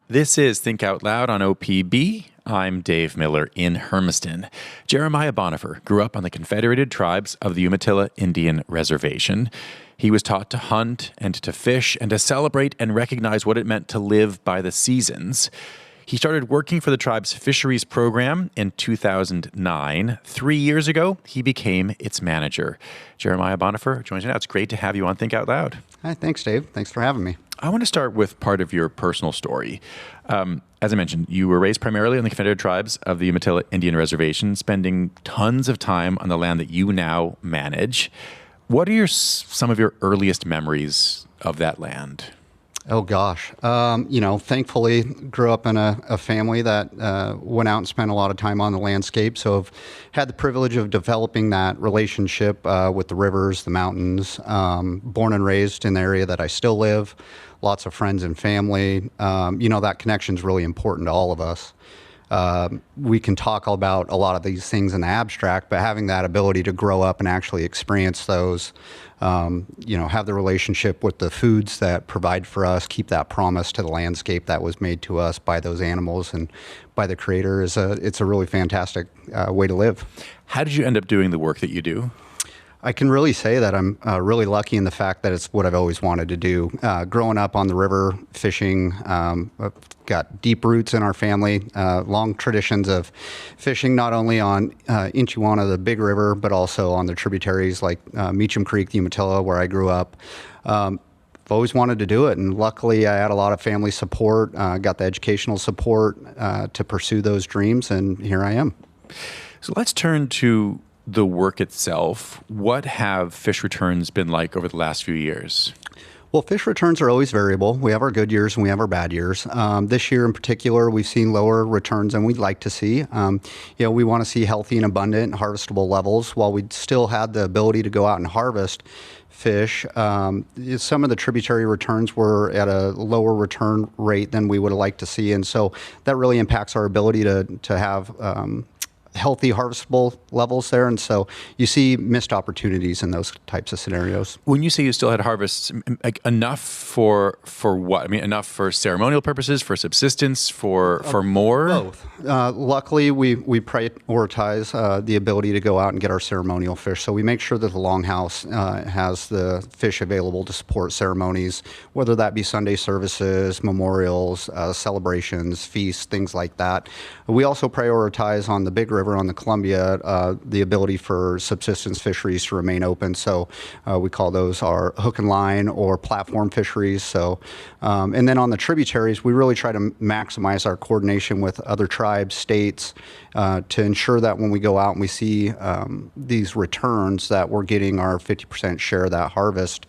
This is Think Out Loud on OPB. I'm Dave Miller in Hermiston. Jerimiah Bonifer grew up on the Confederated Tribes of the Umatilla Indian Reservation. He was taught to hunt and to fish and to celebrate and recognize what it meant to live by the seasons. He started working for the tribe's fisheries program in 2009. 3 years ago, he became its manager. Jerimiah Bonifer joins me now. It's great to have you on Think Out Loud. Hi, thanks, Dave. Thanks for having me. I want to start with part of your personal story. As I mentioned, you were raised primarily on the Confederated Tribes of the Umatilla Indian Reservation, spending tons of time on the land that you now manage. What are some of your earliest memories of that land? Oh, gosh. Thankfully, grew up in a family that went out and spent a lot of time on the landscape. So I've had the privilege of developing that relationship with the rivers, the mountains, born and raised in the area that I still live. Lots of friends and family. That connection is really important to all of us. We can talk about a lot of these things in the abstract, but having that ability to grow up and actually experience those, have the relationship with the foods that provide for us, keep that promise to the landscape that was made to us by those animals and by the Creator it's a really fantastic way to live. How did you end up doing the work that you do? I can really say that I'm really lucky in the fact that it's what I've always wanted to do. Growing up on the river, fishing, I've got deep roots in our family, long traditions of fishing, not only on Inchiwana, the big river, but also on the tributaries like Meacham Creek, the Umatilla, where I grew up. I've always wanted to do it, and luckily I had a lot of family support, got the educational support to pursue those dreams, and here I am. So let's turn to the work itself. What have fish returns been like over the last few years? Well, fish returns are always variable. We have our good years and we have our bad years. This year in particular, we've seen lower returns than we'd like to see. We want to see healthy and abundant harvestable levels. While we still had the ability to go out and harvest fish, some of the tributary returns were at a lower return rate than we would have liked to see. And so that really impacts our ability to have healthy harvestable levels there, and so you see missed opportunities in those types of scenarios. When you say you still had harvests, like enough for what? I mean, enough for ceremonial purposes, for subsistence, for more? Both. Luckily, we prioritize the ability to go out and get our ceremonial fish, so we make sure that the longhouse has the fish available to support ceremonies, whether that be Sunday services, memorials, celebrations, feasts, things like that. We also prioritize on the big river, on the Columbia, the ability for subsistence fisheries to remain open. So we call those our hook and line or platform fisheries. So, and then on the tributaries, we really try to maximize our coordination with other tribes, states, to ensure that when we go out and we see these returns, that we're getting our 50% share of that harvest.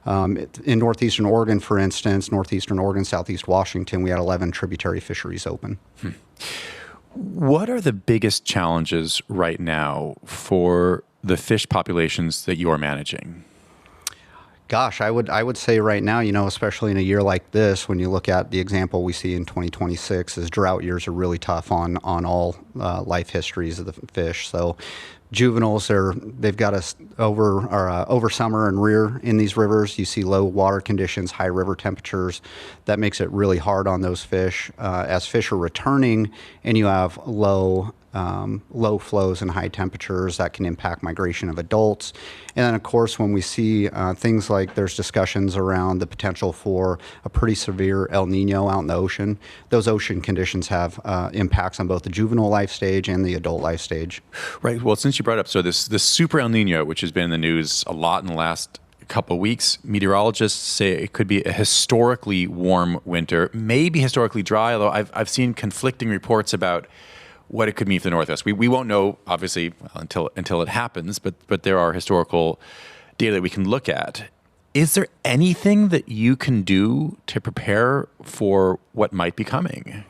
In northeastern Oregon, for instance, northeastern Oregon, southeast Washington, we had 11 tributary fisheries open. What are the biggest challenges right now for the fish populations that you are managing? Gosh, I would say right now, especially in a year like this, when you look at the example we see in 2026, is drought years are really tough on all life histories of the fish. So juveniles they've got us over summer and rear in these rivers. You see low water conditions, high river temperatures. That makes it really hard on those fish. As fish are returning and you have low flows and high temperatures, that can impact migration of adults. And then, of course, when we see things like there's discussions around the potential for a pretty severe El Nino out in the ocean, those ocean conditions have impacts on both the juvenile life stage and the adult life stage. Right. Well, since you brought up, so this super El Nino, which has been in the news a lot in the last couple of weeks, meteorologists say it could be a historically warm winter, maybe historically dry, although I've seen conflicting reports about what it could mean for the Northwest. We won't know, obviously, until it happens, but there are historical data that we can look at. Is there anything that you can do to prepare for what might be coming?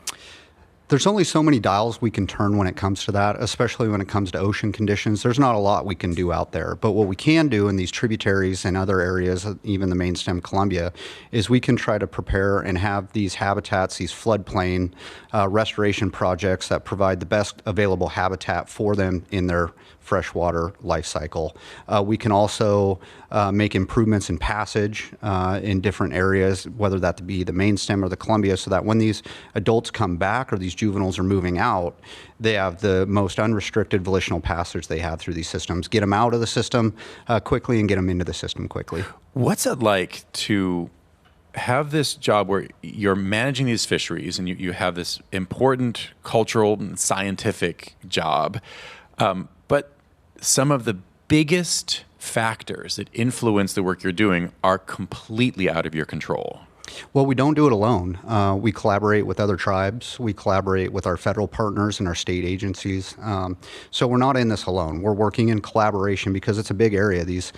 There's only so many dials we can turn when it comes to that, especially when it comes to ocean conditions. There's not a lot we can do out there. But what we can do in these tributaries and other areas, even the main stem Columbia, is we can try to prepare and have these habitats, these floodplain restoration projects that provide the best available habitat for them in their freshwater life cycle. We can also make improvements in passage in different areas, whether that be the main stem or the Columbia, so that when these adults come back or these juveniles are moving out, they have the most unrestricted volitional passage they have through these systems. Get them out of the system quickly and get them into the system quickly. What's it like to have this job where you're managing these fisheries and you have this important cultural and scientific job, but some of the biggest factors that influence the work you're doing are completely out of your control? Well, we don't do it alone. We collaborate with other tribes. We collaborate with our federal partners and our state agencies. So we're not in this alone. We're working in collaboration because it's a big area. These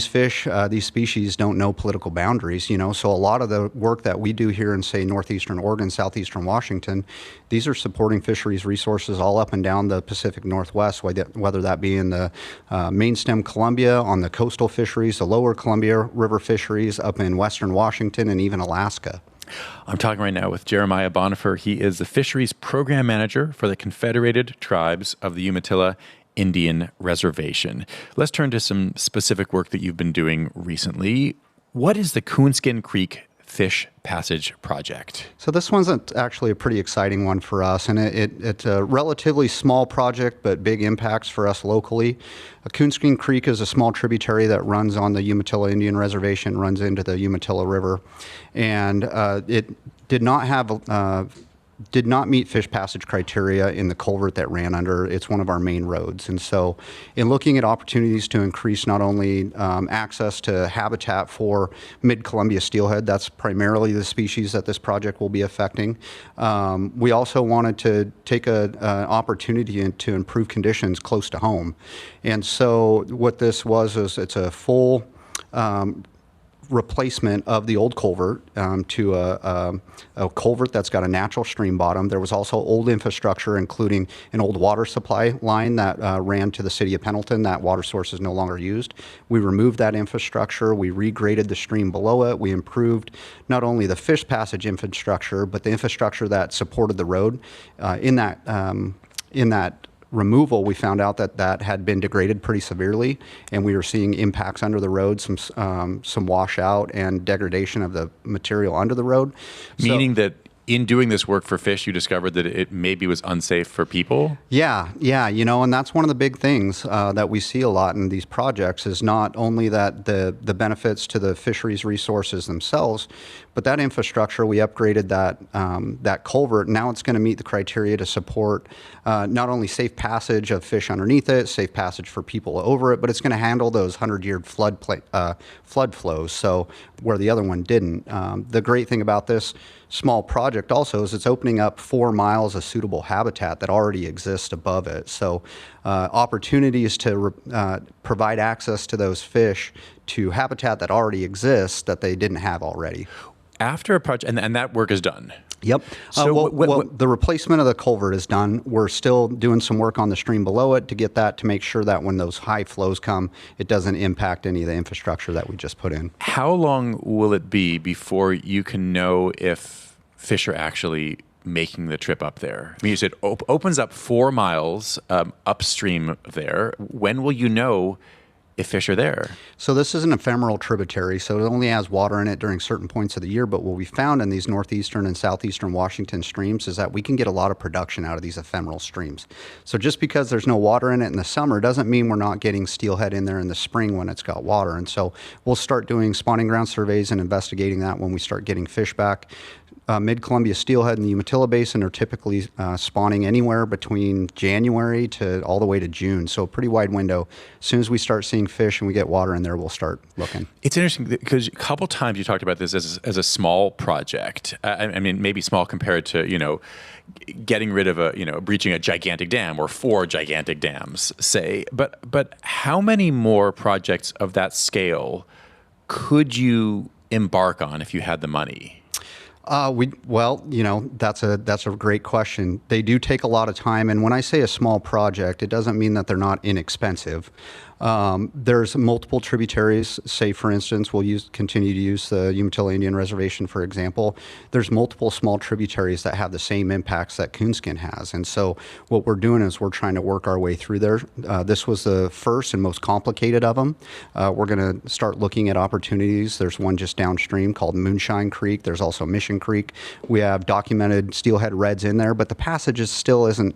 fish, these species don't know political boundaries, you know. So a lot of the work that we do here in, say, northeastern Oregon, southeastern Washington, these are supporting fisheries resources all up and down the Pacific Northwest, whether that be in the main stem Columbia, on the coastal fisheries, the lower Columbia River fisheries, up in western Washington, and even Alaska. I'm talking right now with Jerimiah Bonifer. He is the Fisheries Program Manager for the Confederated Tribes of the Umatilla Indian Reservation. Let's turn to some specific work that you've been doing recently. What is the Coonskin Creek Fish Passage Project? So this one's actually a pretty exciting one for us, and it's a relatively small project, but big impacts for us locally. Coonskin Creek is a small tributary that runs on the Umatilla Indian Reservation, runs into the Umatilla River, and it did not meet fish passage criteria in the culvert that ran under. It's one of our main roads. And so in looking at opportunities to increase not only access to habitat for mid-Columbia steelhead, that's primarily the species that this project will be affecting, we also wanted to take an opportunity to improve conditions close to home. And so what this was is it's a full replacement of the old culvert to a culvert that's got a natural stream bottom. There was also old infrastructure, including an old water supply line that ran to the city of Pendleton. That water source is no longer used. We removed that infrastructure. We regraded the stream below it. We improved not only the fish passage infrastructure, but the infrastructure that supported the road. In that removal, we found out that had been degraded pretty severely, and we were seeing impacts under the road, some washout and degradation of the material under the road. Meaning that in doing this work for fish, you discovered that it maybe was unsafe for people? Yeah, you know, and that's one of the big things that we see a lot in these projects is not only that the benefits to the fisheries resources themselves, but that infrastructure, we upgraded that culvert. Now it's going to meet the criteria to support not only safe passage of fish underneath it, safe passage for people over it, but it's going to handle those 100-year flood flows, so where the other one didn't. The great thing about this small project also is it's opening up 4 miles of suitable habitat that already exists above it. So opportunities to provide access to those fish to habitat that already exists that they didn't have already. After a project, and that work is done. Yep. So the replacement of the culvert is done. We're still doing some work on the stream below it to get that, to make sure that when those high flows come, it doesn't impact any of the infrastructure that we just put in. How long will it be before you can know if fish are actually making the trip up there? I mean, you said opens up 4 miles upstream there. When will you know if fish are there? So this is an ephemeral tributary, so it only has water in it during certain points of the year. But what we found in these northeastern and southeastern Washington streams is that we can get a lot of production out of these ephemeral streams. So just because there's no water in it in the summer doesn't mean we're not getting steelhead in there in the spring when it's got water. And so we'll start doing spawning ground surveys and investigating that when we start getting fish back. Mid-Columbia steelhead in the Umatilla Basin are typically spawning anywhere between January to all the way to June, so a pretty wide window. As soon as we start seeing fish and we get water in there, we'll start looking. It's interesting because a couple times you talked about this as a small project. I mean, maybe small compared to, you know, getting rid of breaching a gigantic dam or 4 gigantic dams, say. But how many more projects of that scale could you embark on if you had the money? That's a great question. They do take a lot of time, and when I say a small project, it doesn't mean that they're not inexpensive. There's multiple tributaries. Say, for instance, we'll continue to use the Umatilla Indian Reservation, for example. There's multiple small tributaries that have the same impacts that Coonskin has. And so what we're doing is we're trying to work our way through there. This was the first and most complicated of them. We're going to start looking at opportunities. There's one just downstream called Moonshine Creek. There's also Mission Creek. We have documented steelhead reds in there, but the passage still isn't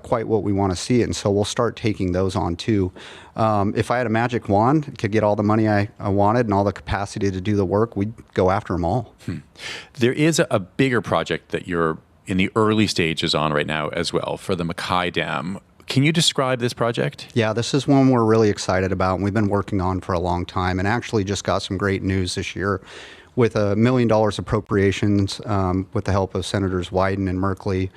quite what we want to see it. And so we'll start taking those on too. If I had a magic wand, could get all the money I wanted and all the capacity to do the work, we'd go after them all. There is a bigger project that you're in the early stages on right now as well for the Mackay Dam. Can you describe this project? Yeah, this is one we're really excited about and we've been working on for a long time, and actually just got some great news this year with $1 million appropriations with the help of Senators Wyden and Merkley.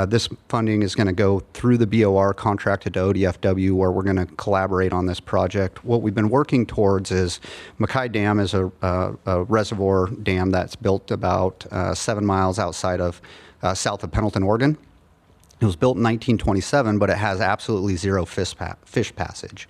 This funding is going to go through the BOR contracted to ODFW, where we're going to collaborate on this project. What we've been working towards is Mackay Dam is a reservoir dam that's built about 7 miles outside of south of Pendleton, Oregon. It was built in 1927, but it has absolutely zero fish passage.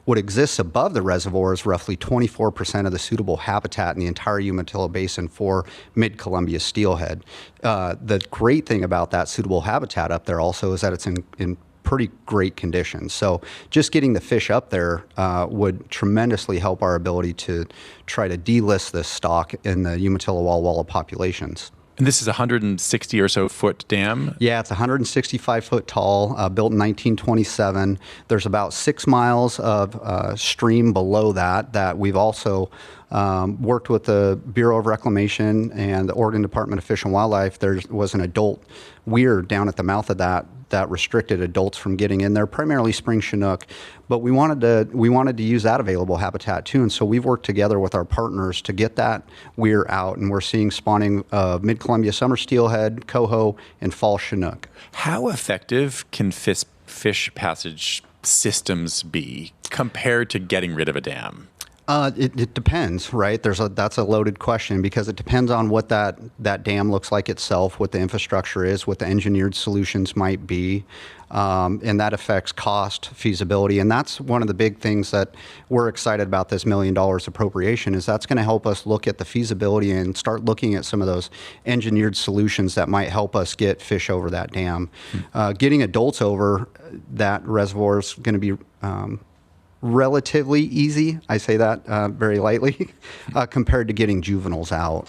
What exists above the reservoir is roughly 24% of the suitable habitat in the entire Umatilla Basin for mid-Columbia steelhead. The great thing about that suitable habitat up there also is that it's in pretty great condition. So just getting the fish up there would tremendously help our ability to try to delist this stock in the Umatilla Walla Walla populations. And this is a 160 or so foot dam? Yeah, it's 165 foot tall, built in 1927. There's about 6 miles of stream below that we've also worked with the Bureau of Reclamation and the Oregon Department of Fish and Wildlife. There was an adult weir down at the mouth of that restricted adults from getting in there, primarily spring Chinook. But we wanted to use that available habitat too, and so we've worked together with our partners to get that weir out, and we're seeing spawning of mid-Columbia summer steelhead, coho, and fall Chinook. How effective can fish passage systems be compared to getting rid of a dam? It depends, right? That's a loaded question because it depends on what that dam looks like itself, what the infrastructure is, what the engineered solutions might be, and that affects cost, feasibility, and that's one of the big things that we're excited about this $1 million appropriation is that's going to help us look at the feasibility and start looking at some of those engineered solutions that might help us get fish over that dam. Getting adults over that reservoir is going to be relatively easy. I say that very lightly compared to getting juveniles out.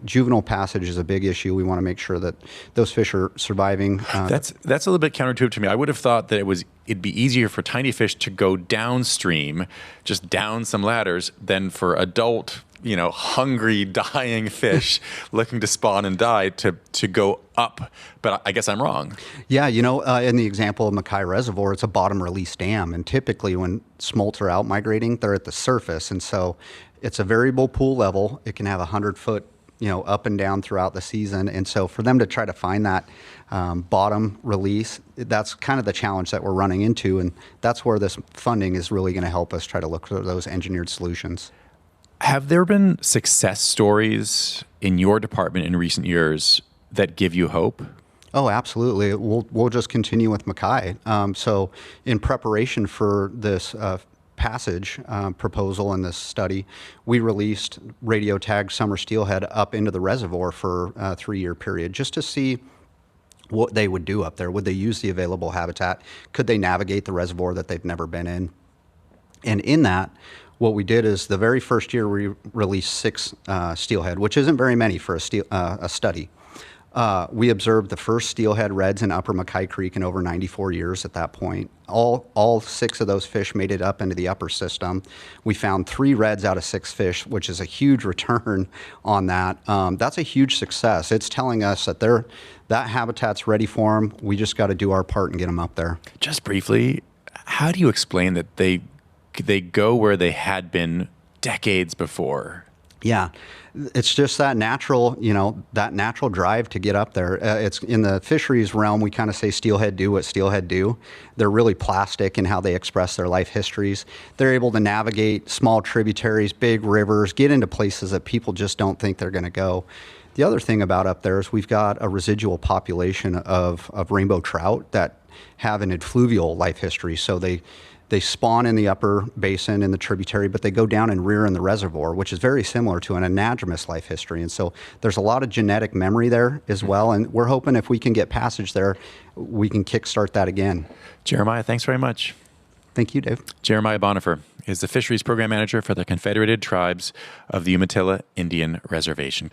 Juvenile passage is a big issue. We want to make sure that those fish are surviving. That's a little bit counterintuitive to me. I would have thought that it'd be easier for tiny fish to go downstream, just down some ladders, than for adult, hungry, dying fish looking to spawn and die to go up. But I guess I'm wrong. Yeah, in the example of Mackay Reservoir, it's a bottom release dam. And typically when smolts are out migrating, they're at the surface. And so it's a variable pool level. It can have 100 foot up and down throughout the season. And so for them to try to find that bottom release, that's kind of the challenge that we're running into. And that's where this funding is really going to help us try to look for those engineered solutions. Have there been success stories in your department in recent years that give you hope? Oh, absolutely. We'll just continue with Mackay. So in preparation for this passage proposal in this study, we released radio tagged summer steelhead up into the reservoir for a 3-year period just to see what they would do up there. Would they use the available habitat? Could they navigate the reservoir that they've never been in? And in that, what we did is the very first year we released 6 steelhead, which isn't very many for a study. We observed the first steelhead reds in Upper Mackay Creek in over 94 years at that point. All 6 of those fish made it up into the upper system. We found 3 reds out of 6 fish, which is a huge return on that. That's a huge success. It's telling us that that habitat's ready for them. We just got to do our part and get them up there. Just briefly, how do you explain that they go where they had been decades before? Yeah, it's just that natural drive to get up there. It's in the fisheries realm. We kind of say steelhead do what steelhead do. They're really plastic in how they express their life histories. They're able to navigate small tributaries, big rivers, get into places that people just don't think they're going to go. The other thing about up there is we've got a residual population of rainbow trout that have an effluvial life history. So They spawn in the upper basin in the tributary, but they go down and rear in the reservoir, which is very similar to an anadromous life history. And so there's a lot of genetic memory there as well. And we're hoping if we can get passage there, we can kickstart that again. Jerimiah, thanks very much. Thank you, Dave. Jerimiah Bonifer is the Fisheries Program Manager for the Confederated Tribes of the Umatilla Indian Reservation.